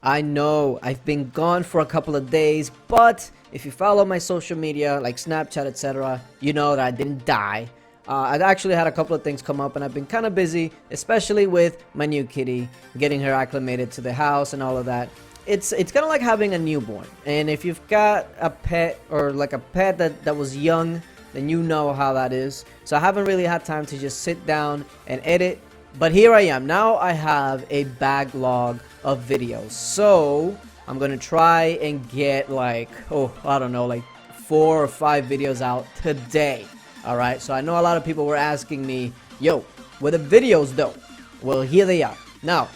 I know I've been gone for a couple of days, but if you follow my social media like Snapchat, etc., you know that I didn't die. I've actually had a couple of things come up and I've been kind of busy, especially with my new kitty, getting her acclimated to the house and all of that. It's kind of like having a newborn, and if you've got a pet or like a pet that was young, then you know how that is. So I haven't really had time to just sit down and edit, but here I am. Now I have a backlog of videos, so I'm gonna try and get like, I don't know, like 4 or 5 videos out today. All right, so I know a lot of people were asking me, yo, where the videos though? Well, here they are. Now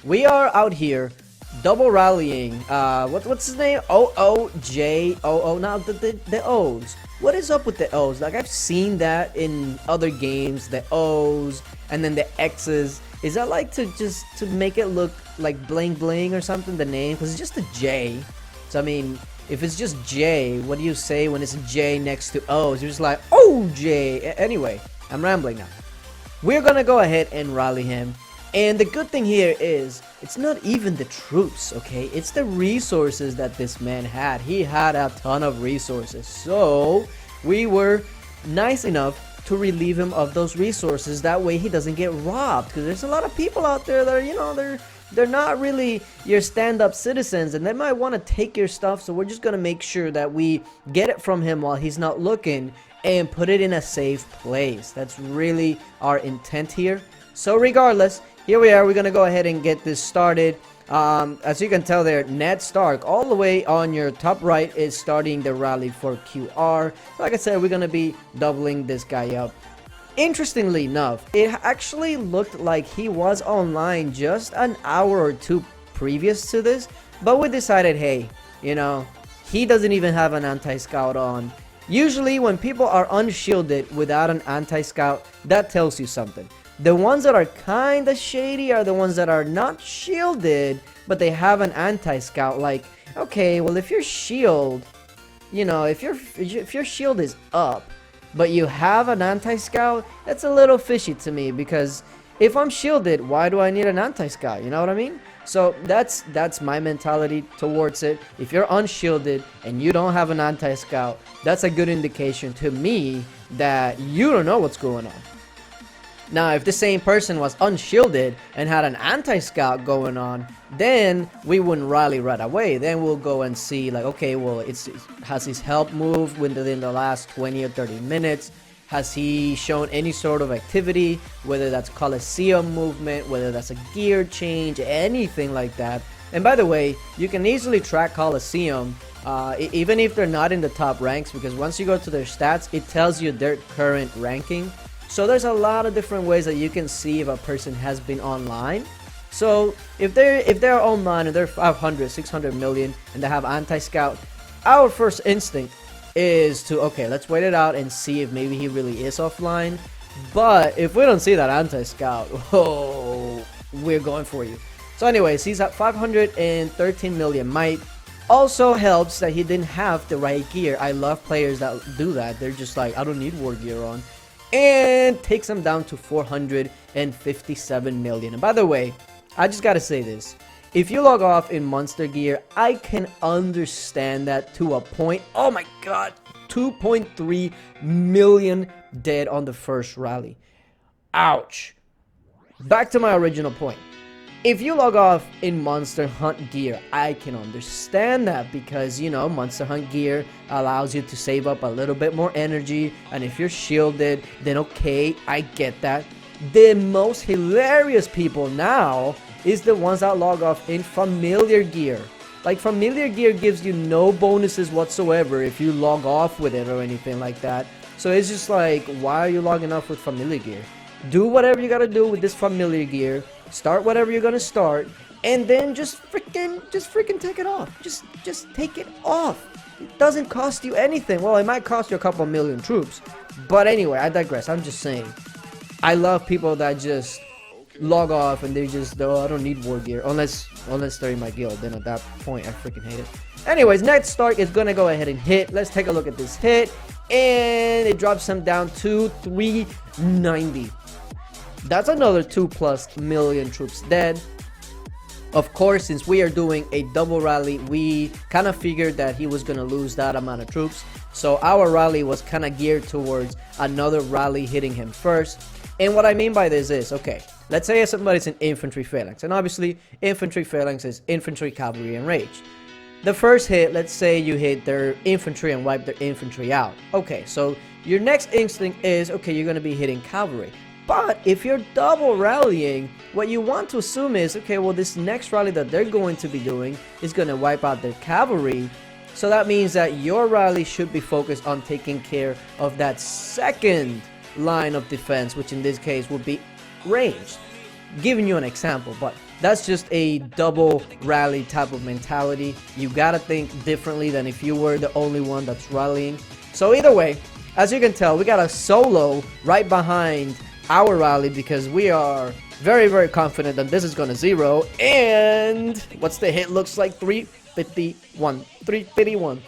we are out here double rallying. What's his name? OOJOO. Now the O's. What is up with the O's? Like, I've seen that in other games, the O's and then the X's. Is that like to make it look like bling bling or something, the name? Because it's just a J. So I mean, if it's just J, what do you say when it's a J next to O's? You're just like, oh, J. Anyway, I'm rambling now. We're gonna go ahead and rally him. And the good thing here is, it's not even the troops, okay? It's the resources that this man had. He had a ton of resources. So, we were nice enough to relieve him of those resources. That way he doesn't get robbed. Because there's a lot of people out there that are, you know, they're not really your stand-up citizens, and they might want to take your stuff. So we're just going to make sure that we get it from him while he's not looking and put it in a safe place. That's really our intent here. So regardless, here we are. We're going to go ahead and get this started. As you can tell there, Ned Stark all the way on your top right is starting the rally for QR. Like I said, we're going to be doubling this guy up. Interestingly enough, it actually looked like he was online just an hour or two previous to this, but we decided, hey, you know, he doesn't even have an anti-scout on. Usually when people are unshielded without an anti-scout, that tells you something. The ones that are kind of shady are the ones that are not shielded, but they have an anti-scout. Like, okay, well, if your shield, you know, if your shield is up, but you have an anti-scout, that's a little fishy to me, because if I'm shielded, why do I need an anti-scout? You know what I mean? So that's my mentality towards it. If you're unshielded and you don't have an anti-scout, that's a good indication to me that you don't know what's going on. Now, if the same person was unshielded and had an anti-scout going on, then we wouldn't rally right away. Then we'll go and see, like, okay, well, has his health moved within the last 20 or 30 minutes? Has he shown any sort of activity, whether that's Coliseum movement, whether that's a gear change, anything like that? And by the way, you can easily track Coliseum, even if they're not in the top ranks, because once you go to their stats, it tells you their current ranking. So there's a lot of different ways that you can see if a person has been online. So if they're online and they're 500, 600 million and they have anti-scout, our first instinct is to, okay, let's wait it out and see if maybe he really is offline. But if we don't see that anti-scout, we're going for you. So anyways, he's at 513 million might. Also helps that he didn't have the right gear. I love players that do that. They're just like, I don't need war gear on. And takes him down to 457 million. And by the way, I just gotta say this. If you log off in monster gear, I can understand that to a point. Oh my god, 2.3 million dead on the first rally. Ouch. Back to my original point. If you log off in Monster Hunt gear, I can understand that, because, you know, Monster Hunt gear allows you to save up a little bit more energy, and if you're shielded, then okay, I get that. The most hilarious people now is the ones that log off in familiar gear. Like, familiar gear gives you no bonuses whatsoever if you log off with it or anything like that. So it's just like, why are you logging off with familiar gear? Do whatever you gotta do with this familiar gear. Start whatever you're gonna start, and then just freaking take it off. Just take it off. It doesn't cost you anything. Well, it might cost you a couple million troops, but anyway, I digress. I'm just saying, I love people that just log off and they just, oh, I don't need war gear unless they're in my guild. Then at that point, I freaking hate it. Anyways, Ned Stark is gonna go ahead and hit. Let's take a look at this hit, and it drops him down to 390. That's another 2+ million troops dead. Of course, since we are doing a double rally, we kind of figured that he was going to lose that amount of troops. So our rally was kind of geared towards another rally hitting him first. And what I mean by this is, okay, let's say somebody's an infantry phalanx. And obviously, infantry phalanx is infantry, cavalry, and rage. The first hit, let's say you hit their infantry and wipe their infantry out. Okay, so your next instinct is, okay, you're going to be hitting cavalry. But if you're double rallying, what you want to assume is, okay, well, this next rally that they're going to be doing is going to wipe out their cavalry. So that means that your rally should be focused on taking care of that second line of defense, which in this case would be ranged. Giving you an example, but that's just a double rally type of mentality. You gotta think differently than if you were the only one that's rallying. So either way, as you can tell, we got a solo right behind our rally because we are very, very confident that this is gonna zero. And what's the hit looks like? 351.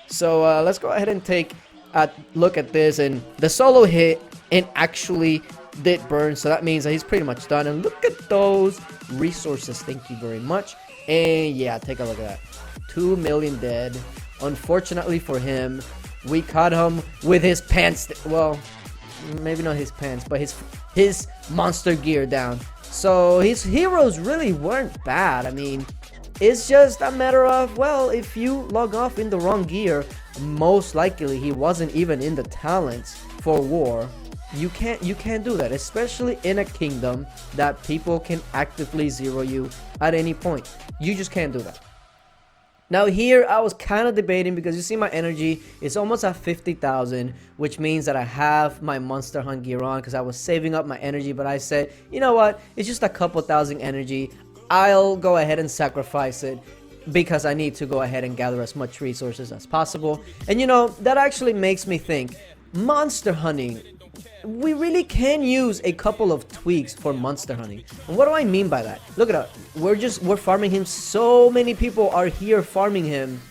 So let's go ahead and take a look at this, and the solo hit and actually did burn, so that means that he's pretty much done. And look at those resources, thank you very much. And yeah, take a look at that, 2 million dead. Unfortunately for him, we caught him with his pants, well, maybe not his pants, but his monster gear down. So his heroes really weren't bad. I mean, it's just a matter of, well, if you log off in the wrong gear, most likely he wasn't even in the talents for war. You can't do that, especially in a kingdom that people can actively zero you at any point. You just can't do that. Now here I was kind of debating because you see my energy is almost at 50,000, which means that I have my monster hunt gear on because I was saving up my energy, but I said, you know what, it's just a couple thousand energy. I'll go ahead and sacrifice it because I need to go ahead and gather as much resources as possible. And you know, that actually makes me think, monster hunting, we really can use a couple of tweaks for monster hunting. And what do I mean by that? Look at that. We're farming him. So many people are here farming him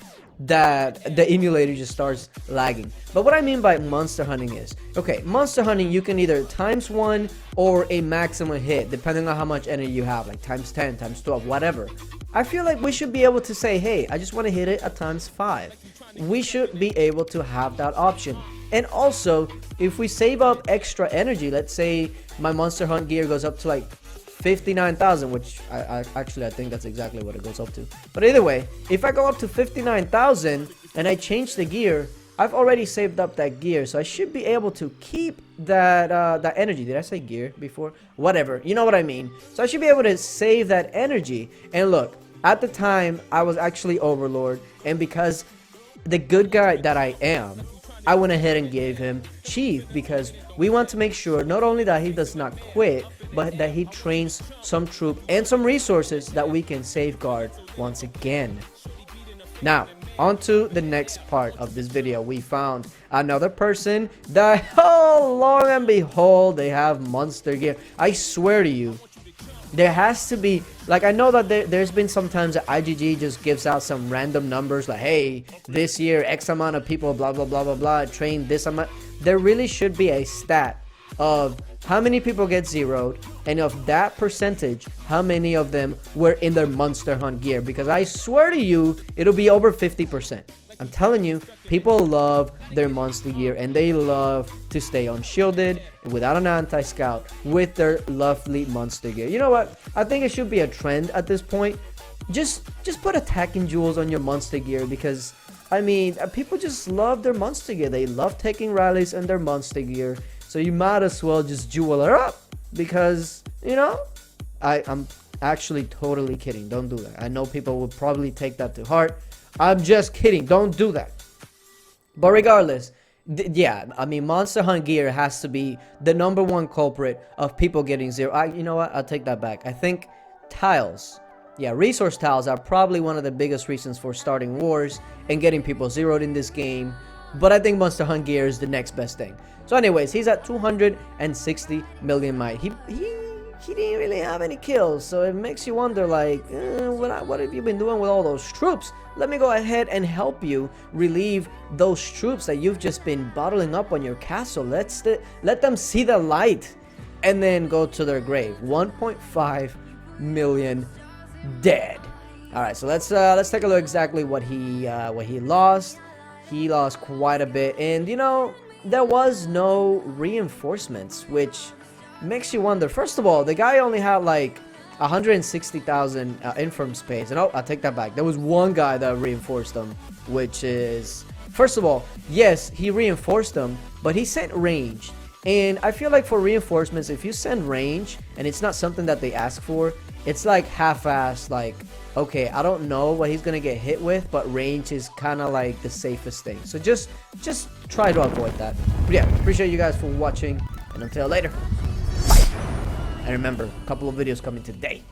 that the emulator just starts lagging. But what I mean by monster hunting is, okay, monster hunting, you can either ×1 or a maximum hit, depending on how much energy you have, like ×10, ×12, whatever. I feel like we should be able to say, hey, I just want to hit it at ×5. We should be able to have that option. And also, if we save up extra energy, let's say my monster hunt gear goes up to like 59,000, which I think that's exactly what it goes up to. But either way, if I go up to 59,000 and I change the gear, I've already saved up that gear, so I should be able to keep that that energy. Did I say gear before? Whatever, you know what I mean. So I should be able to save that energy. And look, at the time I was actually Overlord, and because the good guy that I am, I went ahead and gave him Chief because we want to make sure not only that he does not quit, but that he trains some troop and some resources that we can safeguard once again. Now, on to the next part of this video. We found another person that, oh, lo and behold, they have monster gear. I swear to you, there has to be, like, I know that there's been sometimes that IGG just gives out some random numbers like, hey, this year X amount of people blah blah blah blah blah trained this amount. There really should be a stat of how many people get zeroed, and of that percentage, how many of them were in their monster hunt gear, because I swear to you, it'll be over 50%. I'm telling you, people love their monster gear and they love to stay unshielded without an anti-scout with their lovely monster gear. You know what? I think it should be a trend at this point. Just put attacking jewels on your monster gear, because I mean, people just love their monster gear. They love taking rallies in their monster gear. So you might as well just jewel her up, because, you know, I'm actually totally kidding. Don't do that. I know people will probably take that to heart. I'm just kidding. Don't do that. But regardless, yeah, I mean, monster hunt gear has to be the #1 culprit of people getting zero. You know what? I'll take that back. I think tiles. Yeah, resource tiles are probably one of the biggest reasons for starting wars and getting people zeroed in this game. But I think monster hunt gear is the next best thing. So anyways, he's at 260 million might. He didn't really have any kills, so it makes you wonder, like, what have you been doing with all those troops? Let me go ahead and help you relieve those troops that you've just been bottling up on your castle. Let them see the light and then go to their grave. 1.5 million dead. All right, so let's take a look exactly what he lost. He lost quite a bit, and you know, there was no reinforcements, which makes you wonder. First of all, the guy only had like 160,000 inform space, and oh, I'll take that back. There was one guy that reinforced them, which is, first of all, yes, he reinforced them, but he sent range. And I feel like for reinforcements, if you send range and it's not something that they ask for, it's like half-assed, like, okay, I don't know what he's gonna get hit with, but range is kind of like the safest thing. So just try to avoid that. But yeah, appreciate you guys for watching, and until later, bye. And remember, a couple of videos coming today.